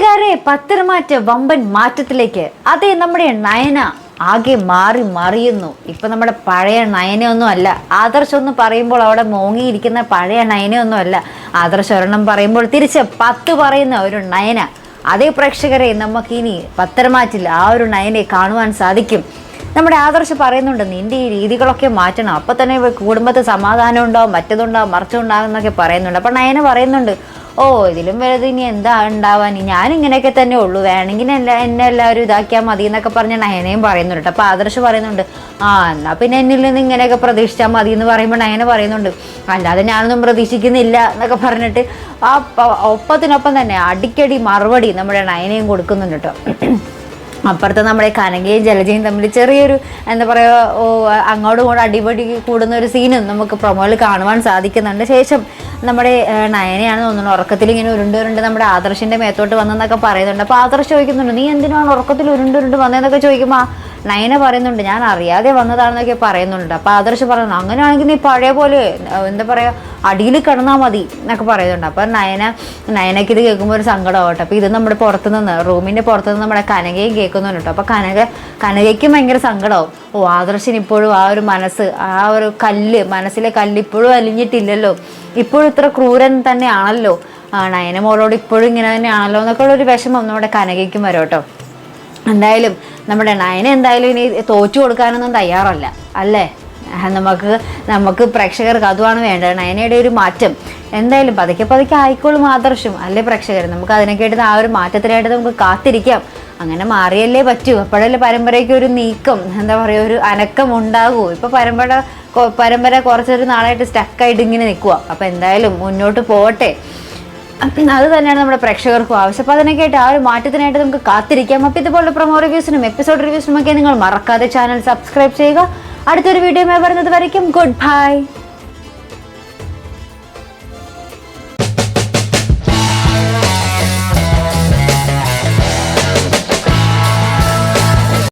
കൂട്ടുകാരെ, പത്തരമാറ്റ വമ്പൻ മാറ്റത്തിലേക്ക്. അതെ, നമ്മുടെ നയന ആകെ മറിയുന്നു. ഇപ്പൊ നമ്മുടെ പഴയ നയനയൊന്നും അല്ല. ആദർശ് ഒന്ന് പറയുമ്പോൾ അവിടെ മോങ്ങിയിരിക്കുന്ന പഴയ നയനയൊന്നും അല്ല. ആദർശ് ഒരെണ്ണം പറയുമ്പോൾ തിരിച്ച് 10 പറയുന്ന ഒരു നയന. അതേ പ്രേക്ഷകരെ, നമുക്കിനി പത്തരമാറ്റിൽ ആ ഒരു നയനെ കാണുവാൻ സാധിക്കും. നമ്മുടെ ആദർശ് പറയുന്നുണ്ട്, നിന്റെ ഈ രീതികളൊക്കെ മാറ്റണം, അപ്പൊ തന്നെ കുടുംബത്തിൽ സമാധാനം ഉണ്ടാവും, മറ്റതുണ്ടാവും, മറിച്ചുണ്ടാകും എന്നൊക്കെ പറയുന്നുണ്ട്. അപ്പൊ നയന പറയുന്നുണ്ട്, ഓ ഇതിലും വലുത് ഇനി എന്താ ഉണ്ടാവാൻ, ഞാൻ ഇങ്ങനെയൊക്കെ തന്നെ ഉള്ളൂ, വേണമെങ്കിൽ എന്നെ എല്ലാവരും ഇതാക്കിയാൽ മതി എന്നൊക്കെ പറഞ്ഞ നയനയും പറയുന്നുണ്ട്. അപ്പൊ ആദർശ് പറയുന്നുണ്ട്, എന്നാ പിന്നെ എന്നിൽ നിന്ന് ഇങ്ങനെയൊക്കെ പ്രതീക്ഷിച്ചാൽ മതി എന്ന് പറയുമ്പോൾ നയന പറയുന്നുണ്ട്, അല്ലാതെ ഞാനൊന്നും പ്രതീക്ഷിക്കുന്നില്ല എന്നൊക്കെ പറഞ്ഞിട്ട് ആ ഒപ്പത്തിനൊപ്പം തന്നെ അടിക്കടി മറുപടി നമ്മുടെ നയനയും കൊടുക്കുന്നുണ്ട് കേട്ടോ. അപ്പുറത്ത് നമ്മുടെ കനകയും ജലജയും തമ്മിൽ ചെറിയൊരു എന്താ പറയുക, അങ്ങോട്ടും ഇങ്ങോട്ടും അടിപൊളി കൂടുന്ന ഒരു സീനും നമുക്ക് പ്രൊമോയിൽ കാണുവാൻ സാധിക്കുന്നുണ്ട്. ശേഷം നമ്മുടെ നയനയാണ് തോന്നുന്നു ഉറക്കത്തിൽ ഇങ്ങനെ ഉരുണ്ട് നമ്മുടെ ആദർശിൻ്റെ മേത്തോട്ട് വന്നെന്നൊക്കെ പറയുന്നുണ്ട്. അപ്പോൾ ആദർശ് ചോദിക്കുന്നുണ്ട്, നീ എന്തിനാണ് ഉറക്കത്തിൽ ഉരുണ്ട് വന്നതെന്നൊക്കെ ചോദിക്കുമ്പോൾ നയന പറയുന്നുണ്ട്, ഞാൻ അറിയാതെ വന്നതാണെന്നൊക്കെ പറയുന്നുണ്ട്. അപ്പോൾ ആദർശ് പറയുന്നു, അങ്ങനെയാണെങ്കിൽ നീ പഴയ പോലെ എന്താ പറയുക അടിയിൽ കിടന്നാൽ മതി എന്നൊക്കെ പറയുന്നുണ്ട്. അപ്പോൾ നയനയ്ക്ക് ഇത് കേൾക്കുമ്പോൾ ഒരു സങ്കടമാവട്ടെ. അപ്പോൾ ഇത് നമ്മുടെ പുറത്തുനിന്ന് റൂമിൻ്റെ പുറത്തുനിന്ന് നമ്മുടെ കനകയും കേൾക്കുന്നുണ്ട് കേട്ടോ. അപ്പോൾ കനകയ്ക്കും ഭയങ്കര സങ്കടമാവും. ആദർശിന് ഇപ്പോഴും ആ ഒരു മനസ്സ്, ആ ഒരു മനസ്സിലെ കല്ല് ഇപ്പോഴും അലിഞ്ഞിട്ടില്ലല്ലോ, ഇപ്പോഴും ഇത്ര ക്രൂരൻ തന്നെയാണല്ലോ, നയന മോളോട് ഇപ്പോഴും ഇങ്ങനെ തന്നെയാണല്ലോ എന്നൊക്കെ ഉള്ളൊരു വിഷമം നമ്മുടെ കനകയ്ക്കും വരും കേട്ടോ. എന്തായാലും നമ്മുടെ നയന എന്തായാലും ഇനി തോറ്റു കൊടുക്കാനൊന്നും തയ്യാറല്ല അല്ലേ. നമുക്ക് പ്രേക്ഷകർക്ക് അതുമാണ് വേണ്ടത്, നയനയുടെ ഒരു മാറ്റം. എന്തായാലും പതുക്കെ ആയിക്കോളും ആദർശം അല്ലേ പ്രേക്ഷകർ. നമുക്ക് അതിനൊക്കെയായിട്ട് ആ ഒരു മാറ്റത്തിനായിട്ട് നമുക്ക് കാത്തിരിക്കാം. അങ്ങനെ മാറിയല്ലേ പറ്റൂ. അപ്പോഴല്ലേ പരമ്പരയ്ക്ക് ഒരു നീക്കം, എന്താ പറയുക, ഒരു അനക്കം ഉണ്ടാകൂ. ഇപ്പോൾ പരമ്പര കുറച്ചൊരു നാളായിട്ട് സ്റ്റക്കായിട്ട് ഇങ്ങനെ നിൽക്കുക. അപ്പോൾ എന്തായാലും മുന്നോട്ട് പോകട്ടെ, അത് തന്നെയാണ് നമ്മുടെ പ്രേക്ഷകർക്കും ആവശ്യം. അപ്പോൾ അതിനൊക്കെയായിട്ട് ആ ഒരു മാറ്റത്തിനായിട്ട് നമുക്ക് കാത്തിരിക്കാം. അപ്പോൾ ഇതുപോലെ പ്രൊമോ റിവ്യൂസിനും എപ്പിസോഡ് റിവ്യൂസിനും ഒക്കെ നിങ്ങൾ മറക്കാതെ ചാനൽ സബ്സ്ക്രൈബ് ചെയ്യുക. അടുത്തൊരു വീഡിയോ വരുന്നത് വരയ്ക്കും ഗുഡ് ബൈ.